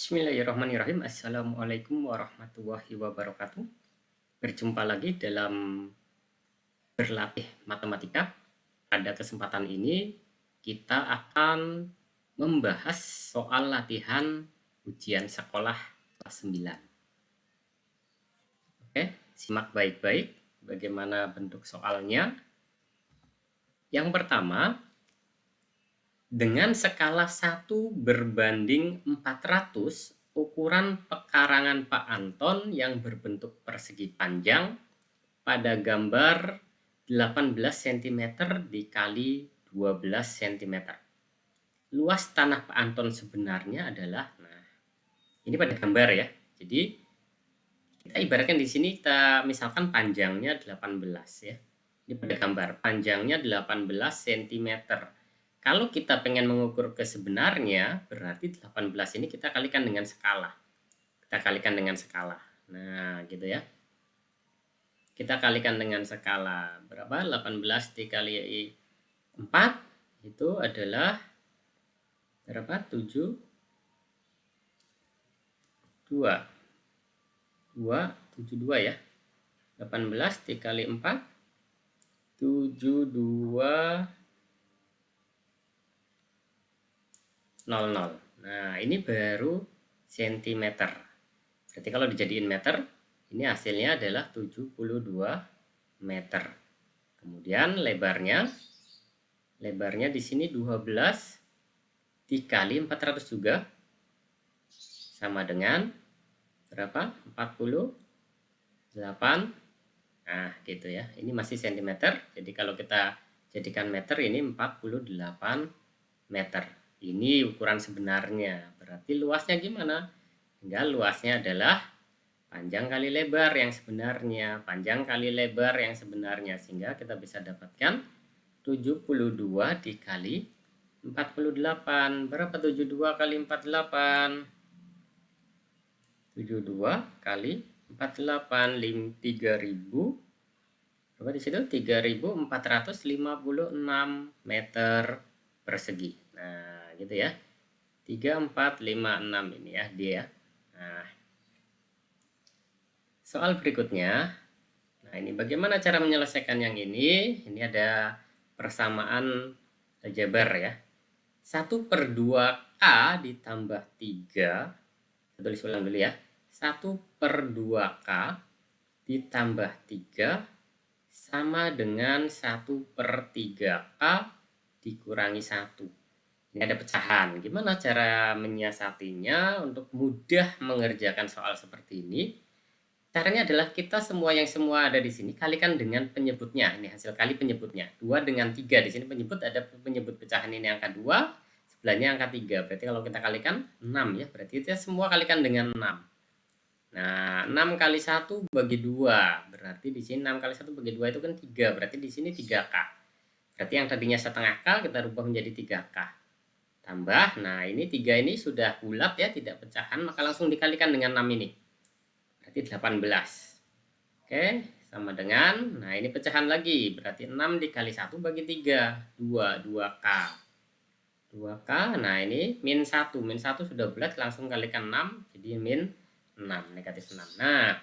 Bismillahirrahmanirrahim. Assalamualaikum warahmatullahi wabarakatuh. Berjumpa lagi dalam berlatih matematika. Pada kesempatan ini kita akan membahas soal latihan ujian sekolah kelas 9. Oke, simak baik-baik bagaimana bentuk soalnya. Yang pertama, dengan skala 1 berbanding 400, ukuran pekarangan Pak Anton yang berbentuk persegi panjang pada gambar 18 cm dikali 12 cm. Luas tanah Pak Anton sebenarnya adalah, ini pada gambar ya. Jadi kita ibaratkan di sini kita misalkan panjangnya 18 ya. Ini pada gambar panjangnya 18 cm. Kalau kita pengen mengukur kesebenarnya, berarti 18 ini kita kalikan dengan skala. Kita kalikan dengan skala. Nah, gitu ya. Kita kalikan dengan skala. Berapa? 18 dikali 4 itu adalah berapa? 7 2 72 ya. 18 dikali 4 72 00. Nah, ini baru sentimeter. Berarti kalau dijadiin meter, ini hasilnya adalah 72 meter. Kemudian lebarnya di sini 12 dikali 400 juga. Sama dengan berapa? 48. Nah, gitu ya. Ini masih sentimeter. Jadi kalau kita jadikan meter, ini 48 meter. Ini ukuran sebenarnya. Berarti luasnya gimana? Tinggal luasnya adalah panjang kali lebar yang sebenarnya. Panjang kali lebar yang sebenarnya. Sehingga kita bisa dapatkan 72 dikali 48. Berapa 72 kali 48? 72 kali 48, 3000. Berapa di situ? 3456 meter persegi. Nah, gitu ya. 3456 ini ya dia ya. Nah, soal berikutnya. Nah, ini bagaimana cara menyelesaikan yang ini? Ini ada persamaan aljabar ya. 1/2K ditambah 3. Saya tulis ulang dulu ya. 1/2K ditambah 3 sama dengan 1/3K dikurangi 1. Ini ada pecahan. Gimana cara menyiasatinya untuk mudah mengerjakan soal seperti ini? Caranya adalah kita semua ada di sini kalikan dengan penyebutnya. Ini hasil kali penyebutnya. 2 dengan 3. Di sini penyebut ada penyebut pecahan ini angka 2, sebelahnya angka 3. Berarti kalau kita kalikan 6 ya. Berarti kita semua kalikan dengan 6. Nah, 6 kali 1 bagi 2. Berarti di sini 6 kali 1 bagi 2 itu kan 3. Berarti di sini 3K. Berarti yang tadinya setengah K kita rubah menjadi 3K. Tambah, nah ini 3 ini sudah bulat ya, tidak pecahan, maka langsung dikalikan dengan 6 ini. Berarti 18. Oke, sama dengan, nah ini pecahan lagi, berarti 6 dikali 1 bagi 3, 2K. 2K, nah ini min 1 sudah bulat, langsung kalikan 6, jadi min 6, negatif 6. Nah,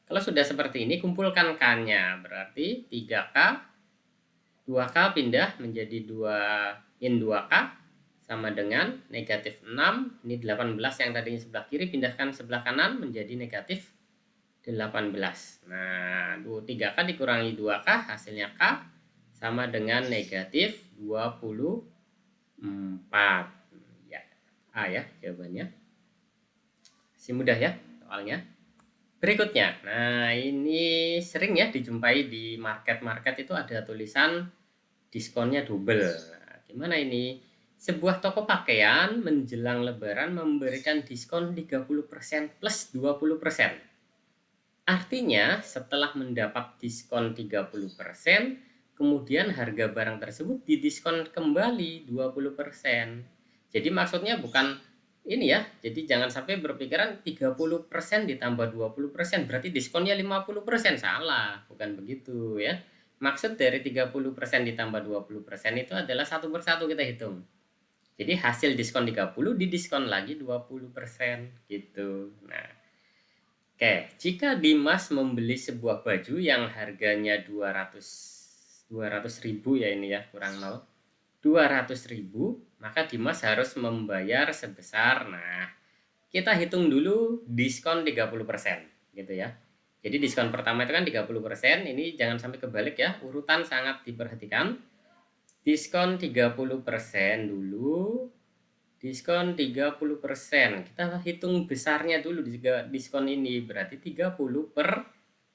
kalau sudah seperti ini, kumpulkan K-nya, berarti 3K, 2K pindah menjadi 2 min 2K, sama dengan negatif 6, ini 18 yang tadinya sebelah kiri, pindahkan sebelah kanan menjadi negatif 18. Nah, 3K dikurangi 2K, hasilnya K sama dengan negatif 24. Ya, A ya jawabannya. Masih mudah ya soalnya. Berikutnya, nah ini sering ya dijumpai di market itu ada tulisan diskonnya double. Nah, gimana ini? Sebuah toko pakaian menjelang lebaran memberikan diskon 30% plus 20%. Artinya setelah mendapat diskon 30%, kemudian harga barang tersebut didiskon kembali 20%. Jadi maksudnya bukan ini ya, jadi jangan sampai berpikiran 30% ditambah 20%, berarti diskonnya 50%. Salah, bukan begitu ya. Maksud dari 30% ditambah 20% itu adalah satu persatu kita hitung. Jadi hasil diskon 30 didiskon lagi 20% gitu. Nah, oke, jika Dimas membeli sebuah baju yang harganya 200 ribu ya ini ya, kurang 0. 200 ribu, maka Dimas harus membayar sebesar, nah kita hitung dulu diskon 30% gitu ya. Jadi diskon pertama itu kan 30%, ini jangan sampai kebalik ya, urutan sangat diperhatikan. Diskon 30% dulu, diskon 30%. Kita hitung besarnya dulu diskon ini, berarti 30 per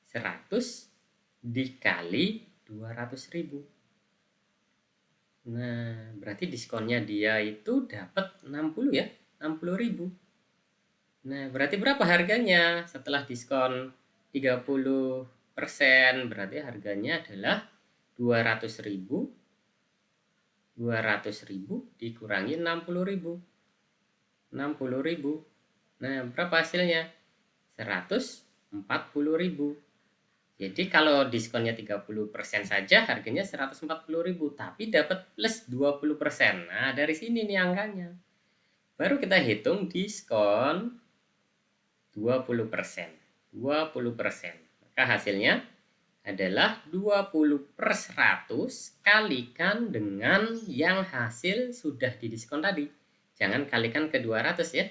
100 dikali 200 ribu. Nah, berarti diskonnya dia itu dapat 60 ya, 60 ribu. Nah, berarti berapa harganya setelah diskon 30%? Berarti harganya adalah 200 ribu. 200 ribu dikurangi 60 ribu. 60 ribu. Nah, berapa hasilnya? 140 ribu. Jadi kalau diskonnya 30% saja harganya 140 ribu, tapi dapat plus 20%. Nah, dari sini nih angkanya. Baru kita hitung diskon 20%. 20%. Maka hasilnya adalah 20 per 100 kalikan dengan yang hasil sudah didiskon tadi. Jangan kalikan ke 200 ya.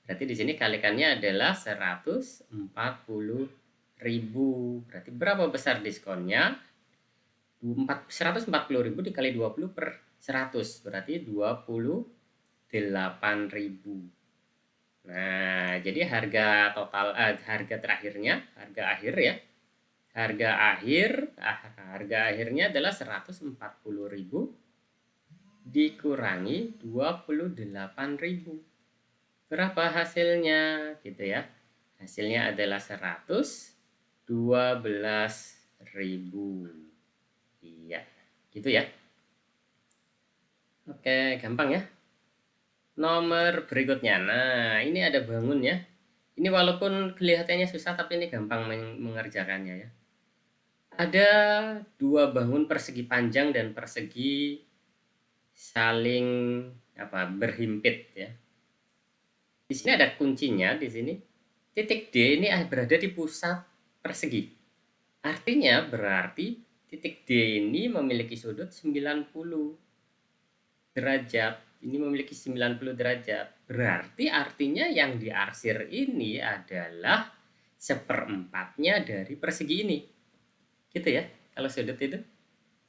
Berarti di sini kalikannya adalah 140 ribu. Berarti berapa besar diskonnya? 140 ribu dikali 20 per 100. Berarti 28 ribu. Nah, jadi harga total, harga terakhirnya, harga akhir ya. Harga akhirnya adalah 140 ribu dikurangi 28 ribu. Berapa hasilnya? Gitu ya. Hasilnya adalah 112 ribu. Iya, gitu ya. Oke, gampang ya. Nomor berikutnya. Nah, ini ada bangun ya. Ini walaupun kelihatannya susah, tapi ini gampang mengerjakannya ya. Ada dua bangun persegi panjang dan persegi saling berhimpit ya. Di sini ada kuncinya di sini. Titik D ini berada di pusat persegi. Artinya berarti titik D ini memiliki sudut 90 derajat. Ini memiliki 90 derajat. Berarti artinya yang diarsir ini adalah seperempatnya dari persegi ini. Gitu ya, kalau sudut itu.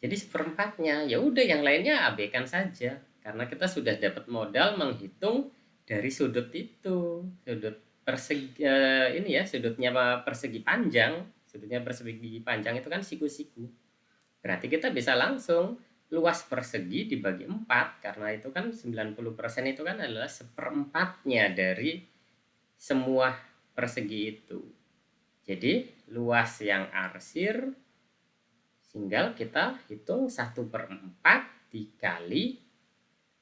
Jadi seperempatnya. Ya udah yang lainnya abaikan saja. Karena kita sudah dapat modal menghitung dari sudut itu. Sudut persegi ini ya, sudutnya persegi panjang. Sudutnya persegi panjang itu kan siku-siku. Berarti kita bisa langsung luas persegi dibagi 4, karena itu kan 90% itu kan adalah seperempatnya dari semua persegi itu. Jadi luas yang arsir tinggal kita hitung 1/4 dikali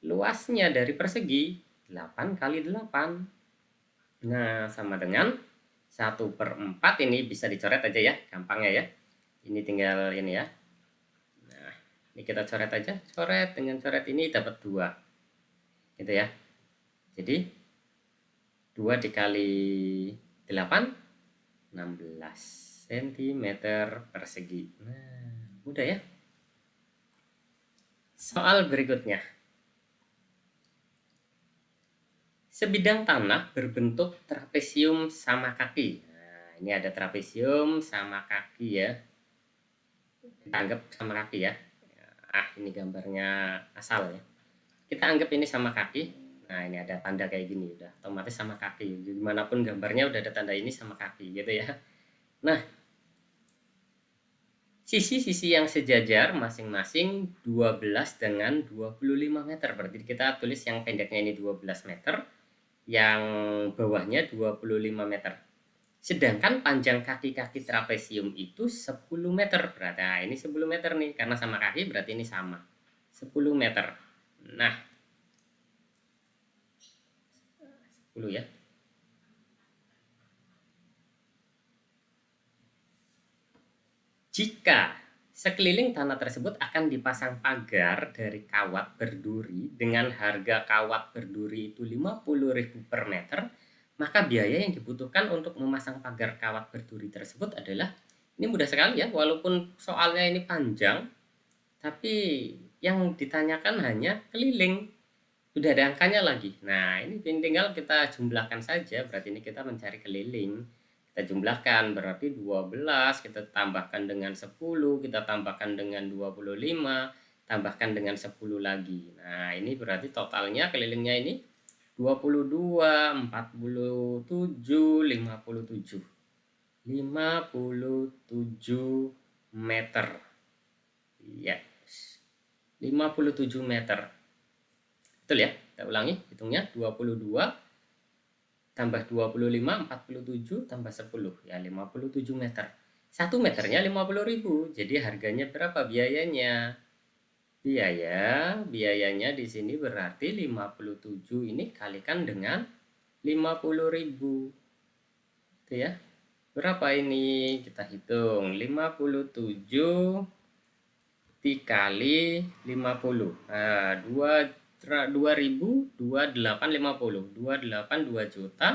luasnya dari persegi, 8 kali 8. Nah, sama dengan 1/4 ini bisa dicoret aja ya, gampangnya ya. Ini tinggal ini ya. Ini kita coret aja, coret dengan coret ini dapat 2 gitu ya. Jadi 2 dikali 8 16 cm persegi. Nah, mudah ya. Soal berikutnya. Sebidang tanah berbentuk trapesium sama kaki. Nah, ini ada trapesium sama kaki ya. Kita anggap sama kaki ya. Ini gambarnya asal ya. Kita anggap ini sama kaki. Nah, ini ada tanda kayak gini, udah otomatis sama kaki. Dimanapun gambarnya udah ada tanda ini sama kaki gitu ya. Nah, sisi-sisi yang sejajar masing-masing 12 dengan 25 meter. Berarti kita tulis yang pendeknya ini 12 meter, yang bawahnya 25 meter. Sedangkan panjang kaki-kaki trapesium itu 10 meter. Berarti ini 10 meter nih, karena sama kaki berarti ini sama. 10 meter. Nah, 10 ya. Jika Sekeliling tanah tersebut akan dipasang pagar dari kawat berduri dengan harga kawat berduri itu 50.000 per meter, maka biaya yang dibutuhkan untuk memasang pagar kawat berduri tersebut adalah, ini mudah sekali ya, walaupun soalnya ini panjang, tapi yang ditanyakan hanya keliling. Udah ada angkanya lagi. Nah, ini tinggal kita jumlahkan saja, berarti ini kita mencari keliling. Kita jumlahkan, berarti 12, kita tambahkan dengan 10, kita tambahkan dengan 25, tambahkan dengan 10 lagi. Nah, ini berarti totalnya kelilingnya ini 22, 47, 57. 57 meter. Ya, 57 meter. Betul ya? Kita ulangi, hitungnya 22 tambah 25, 47 tambah 10. Ya, 57 meter. 1 meternya 50.000. Jadi harganya berapa biayanya? Biayanya di sini berarti 57 ini kalikan dengan 50.000. Itu ya. Berapa ini? Kita hitung. 57 dikali 50. Nah, 2.000, 2850. 2 juta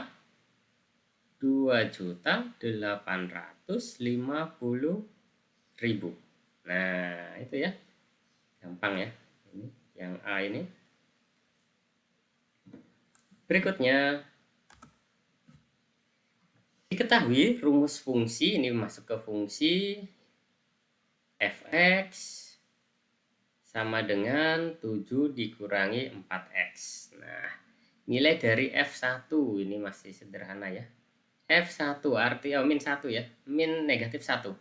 2.850.000. Nah, itu ya. Gampang ya. Ini yang A ini. Berikutnya, diketahui rumus fungsi, ini masuk ke fungsi fx sama dengan 7 dikurangi 4x. Nah, nilai dari F1 ini masih sederhana ya. F1 arti min 1 ya, min negatif 1.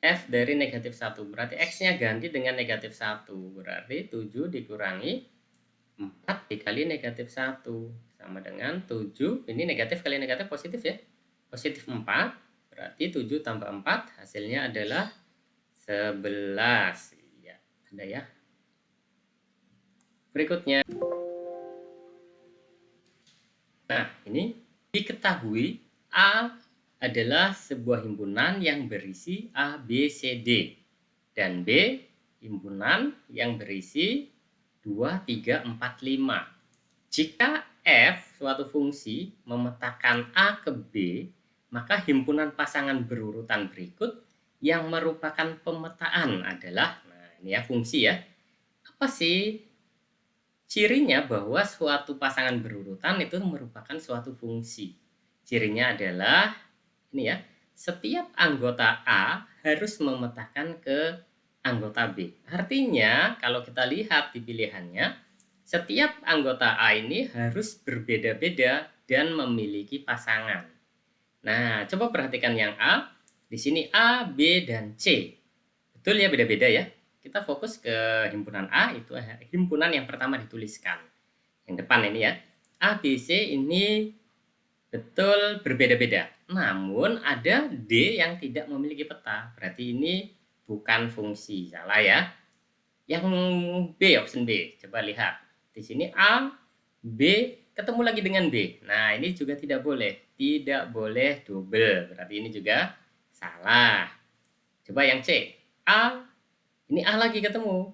F dari negatif 1, berarti X-nya ganti dengan negatif 1. Berarti 7 dikurangi 4 dikali negatif 1. Sama dengan 7, ini negatif kali negatif positif ya. Positif 4, berarti 7 tambah 4, hasilnya adalah 11. Ya, ada ya. Berikutnya. Nah, ini diketahui A adalah sebuah himpunan yang berisi A, B, C, D. Dan B, himpunan yang berisi 2, 3, 4, 5. Jika F, suatu fungsi, memetakan A ke B, maka himpunan pasangan berurutan berikut yang merupakan pemetaan adalah, nah ini ya fungsi ya. Apa sih cirinya bahwa suatu pasangan berurutan itu merupakan suatu fungsi? Cirinya adalah ini ya, setiap anggota A harus memetakan ke anggota B. Artinya kalau kita lihat di pilihannya, setiap anggota A ini harus berbeda-beda dan memiliki pasangan. Nah, coba perhatikan yang A. Di sini A, B, dan C. Betul ya, beda-beda ya. Kita fokus ke himpunan A, itu himpunan yang pertama dituliskan. Yang depan ini ya. A, B, C ini betul berbeda-beda. Namun ada D yang tidak memiliki peta. Berarti ini bukan fungsi. Salah ya. Yang B, option B. Coba lihat. Di sini A, B, ketemu lagi dengan B. Nah, ini juga tidak boleh. Tidak boleh double. Berarti ini juga salah. Coba yang C. A, ini A lagi ketemu.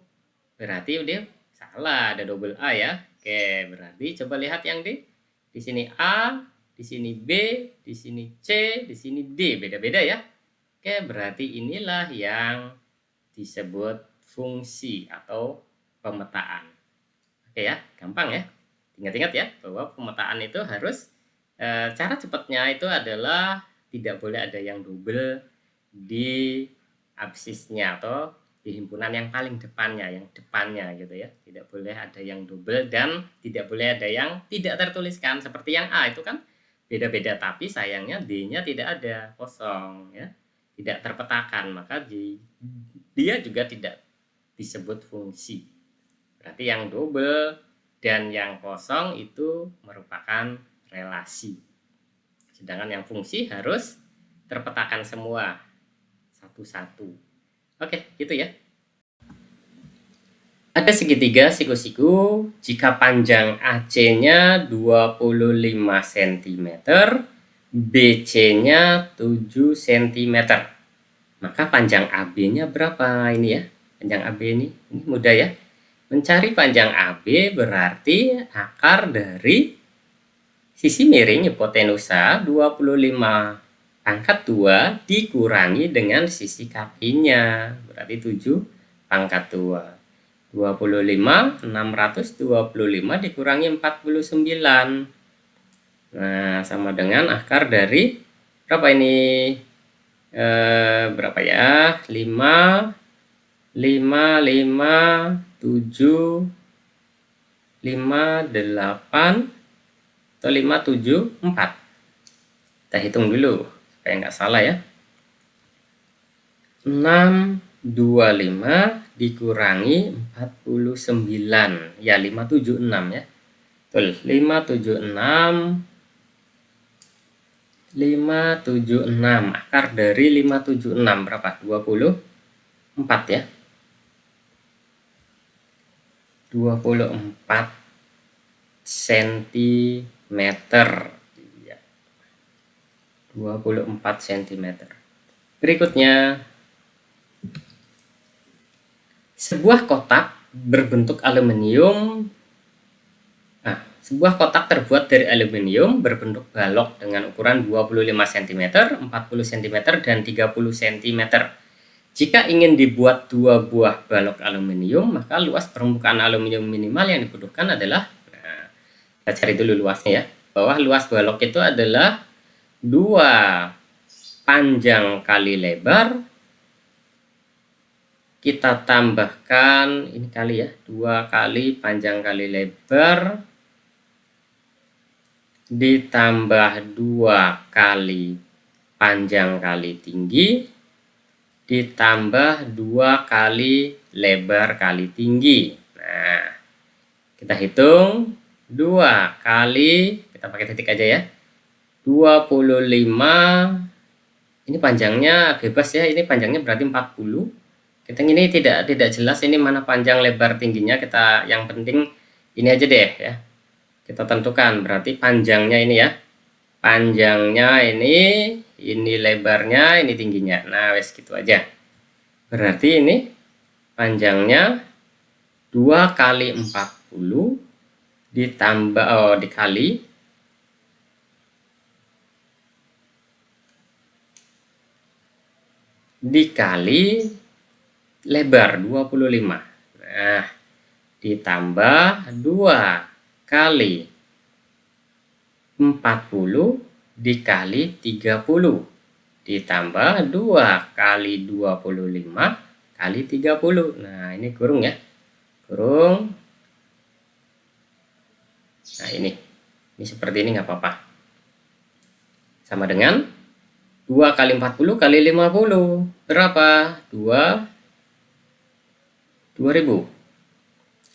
Berarti udah salah. Ada double A ya. Oke, berarti coba lihat yang D. Di sini A, di sini B, di sini C, di sini D. Beda-beda ya. Oke, berarti inilah yang disebut fungsi atau pemetaan. Oke ya, gampang ya. Ingat-ingat ya, bahwa pemetaan itu harus, cara cepatnya itu adalah tidak boleh ada yang double di absisnya atau di himpunan yang paling depannya, yang depannya gitu ya. Tidak boleh ada yang double dan tidak boleh ada yang tidak tertuliskan. Seperti yang A itu kan beda-beda, tapi sayangnya D-nya tidak ada, kosong ya. Tidak terpetakan, maka dia juga tidak disebut fungsi. Berarti yang double dan yang kosong itu merupakan relasi. Sedangkan yang fungsi harus terpetakan semua satu-satu. Oke, gitu ya. Ada segitiga siku-siku jika panjang AC-nya 25 cm, BC-nya 7 cm. Maka panjang AB-nya berapa ini ya? Panjang AB ini mudah ya. Mencari panjang AB berarti akar dari sisi miring hipotenusa 25 pangkat 2 dikurangi dengan sisi kakinya. Berarti 7 pangkat 2. 25, 625 dikurangi 49. Nah, sama dengan akar dari berapa ini? Berapa ya? 5, 7, 5, 8, atau 5, 7, 4. Kita hitung dulu, supaya nggak salah ya. 625 dikurangi 49. Ya, 576 ya. Betul, 576. 576. Akar dari 576 berapa? 24 ya. 24 cm. Ya. 24 cm. Berikutnya, sebuah kotak berbentuk aluminium. Sebuah kotak terbuat dari aluminium berbentuk balok dengan ukuran 25 cm, 40 cm, dan 30 cm. Jika ingin dibuat 2 buah balok aluminium, maka luas permukaan aluminium minimal yang dibutuhkan adalah, kita cari dulu luasnya ya. Bahwa luas balok itu adalah 2 panjang kali lebar, kita tambahkan ini kali ya, 2 kali panjang kali lebar ditambah 2 kali panjang kali tinggi ditambah 2 kali lebar kali tinggi. Nah, kita hitung 2 kali, kita pakai titik aja ya, 25. Ini panjangnya bebas ya, ini panjangnya berarti 40. Kita ini tidak jelas ini mana panjang lebar tingginya, kita yang penting ini aja deh ya. Kita tentukan berarti panjangnya ini ya. Panjangnya ini lebarnya, ini tingginya. Nah, wes gitu aja. Berarti ini panjangnya 2 kali 40 ditambah dikali lebar 25. Nah, ditambah 2 kali 40 dikali 30 ditambah 2 kali 25 kali 30. Nah, ini kurung ya. Kurung. Nah, ini seperti ini nggak apa-apa. Sama dengan 2 kali 40 kali 50. Berapa? 2000.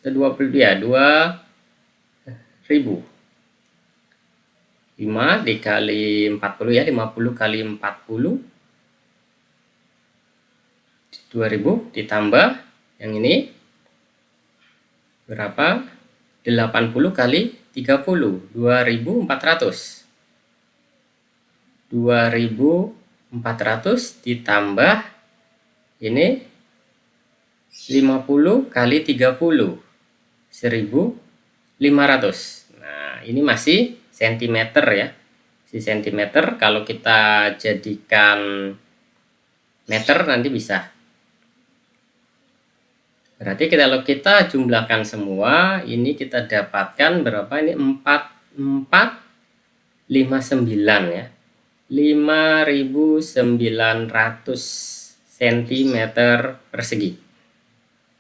20 ya, 2000. 5 dikali 40 ya, 50 kali 40. 2000 ditambah yang ini berapa? 80 kali 30, 2400. 2400 ditambah ini 50 kali 30, 1500. Nah, ini masih sentimeter ya. Si sentimeter kalau kita jadikan meter nanti bisa. Berarti kalau kita jumlahkan semua, ini kita dapatkan berapa ini? 4459 ya. 5900 cm persegi.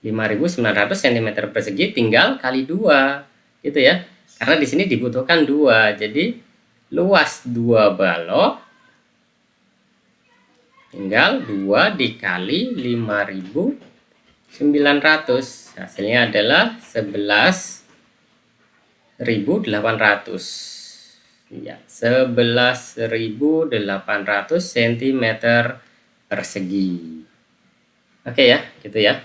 5900 cm persegi tinggal kali 2 gitu ya. Karena di sini dibutuhkan 2. Jadi luas 2 balok tinggal 2 dikali 5900. Hasilnya adalah 11.800. Ya, 11.800 cm persegi. Oke ya, gitu ya.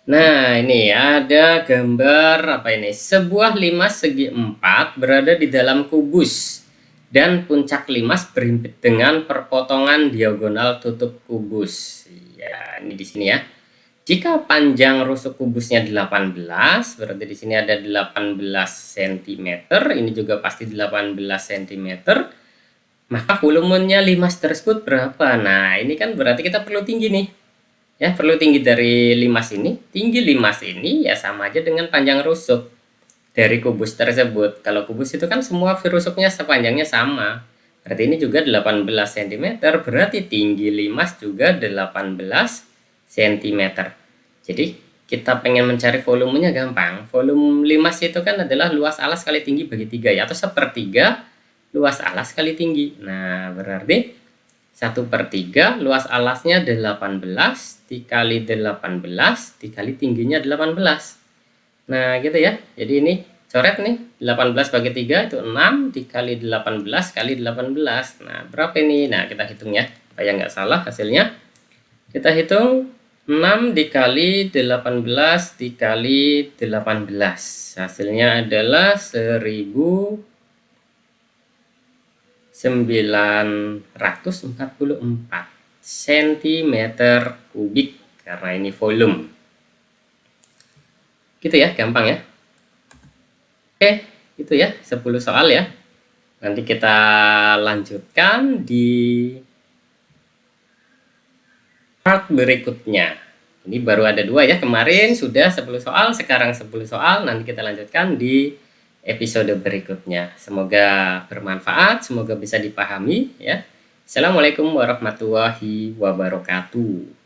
Nah, ini ada gambar apa ini? Sebuah 5 segi 4 berada di dalam kubus dan puncak limas berhimpit dengan perpotongan diagonal tutup kubus. Ya, ini di sini ya. Jika panjang rusuk kubusnya 18, berarti di sini ada 18 cm, ini juga pasti 18 cm. Maka volumenya limas tersebut berapa? Nah, ini kan berarti kita perlu tinggi nih. Ya, perlu tinggi dari limas ini. Tinggi limas ini ya sama aja dengan panjang rusuk dari kubus tersebut. Kalau kubus itu kan semua rusuknya sepanjangnya sama. Berarti ini juga 18 cm, berarti tinggi limas juga 18 cm. Jadi kita pengen mencari volumenya gampang. Volume limas itu kan adalah luas alas kali tinggi bagi 3 ya, atau 1/3 luas alas kali tinggi. Nah, berarti 1/3 luas alasnya 18 dikali 18 dikali tingginya 18. Nah, gitu ya. Jadi ini coret nih, 18 bagi 3 itu 6 dikali 18 kali 18. Nah, berapa ini? Nah, kita hitung ya, supaya nggak salah hasilnya. Kita hitung 6 dikali 18 dikali 18. Hasilnya adalah 1944 cm kubik, karena ini volume. Gitu ya, gampang ya. Oke, itu ya 10 soal ya. Nanti kita lanjutkan di part berikutnya. Ini baru ada 2 ya, kemarin sudah 10 soal, sekarang 10 soal. Nanti kita lanjutkan di episode berikutnya. Semoga bermanfaat, semoga bisa dipahami ya. Assalamualaikum warahmatullahi wabarakatuh.